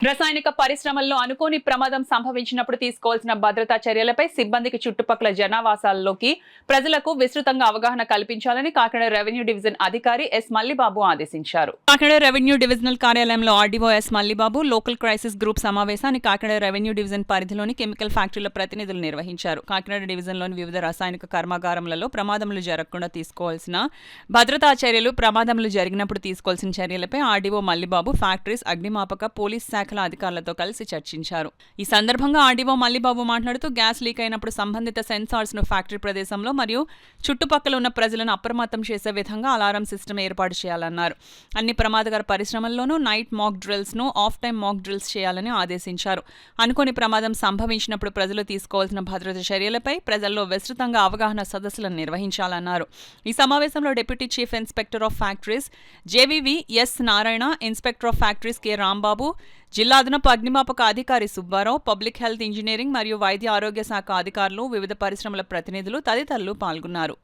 రసాయనిక పరిశ్రమల్లో అనుకోని ప్రమాదం సంభవించినప్పుడు తీసుకోవాల్సిన భద్రతా చర్యలపై సిబ్బందికి చుట్టుపక్కల జనావాసాల్లోకి ప్రజలకు విస్తృతంగా అవగాహన కల్పించాలని కాకినాడ రెవెన్యూ డివిజన్ అధికారి ఎస్ మల్లిబాబు ఆదేశించారు. కాకినాడ రెవెన్యూ డివిజనల్ కార్యాలయంలో RDO S Mallibabu local crisis group సమావేశాన్ని కాకినాడ రెవెన్యూ డివిజన్ పరిధిలోని కెమికల్ ఫ్యాక్టరీల ప్రతినిధులు నిర్వహించారు. కాకినాడ డివిజన్లోని వివిధ రసాయనిక కర్మాగారములలో ప్రమాదములు జరగకుండా తీసుకోవాల్సిన భద్రతా చర్యలు, ప్రమాదములు జరిగినప్పుడు తీసుకోవాల్సిన చర్యలపై ఆర్డీఓ మల్లిబాబు ఫ్యాక్టరీస్, అగ్నిమాపక, పోలీస్ శాఖ అధికారులతో కలిసి చర్చించారు. ఈ సందర్భంగా ఆర్డీఓ మల్లిబాబు మాట్లాడుతూ గ్యాస్ లీక్ అయినప్పుడు సంబంధిత సెన్సార్స్ ను ఫ్యాక్టరీ ప్రదేశంలో మరియు చుట్టుపక్కల ఉన్న ప్రజలను అప్రమత్తం చేసే విధంగా అలారం సిస్టమ్ ఏర్పాటు చేయాలన్నారు. అన్ని ప్రమాదకర పరిశ్రమల్లోనూ నైట్ మాక్ డ్రిల్స్ ను, ఆఫ్ టైమ్ మాక్ డ్రిల్స్ చేయాలని ఆదేశించారు. అనుకోని ప్రమాదం సంభవించినప్పుడు ప్రజలు తీసుకోవాల్సిన భద్రతా చర్యలపై ప్రజల్లో విస్తృతంగా అవగాహన సదస్సులను నిర్వహించాలన్నారు. ఈ సమావేశంలో deputy chief inspector of factories JVV S Narayana, inspector of factories K Rambabu, జిల్లా అదనపు అగ్నిమాపక అధికారి సుబ్బారావు, పబ్లిక్ హెల్త్ ఇంజనీరింగ్ మరియు వైద్య ఆరోగ్య శాఖ అధికారులు, వివిధ పరిశ్రమల ప్రతినిధులు తదితరులు పాల్గొన్నారు.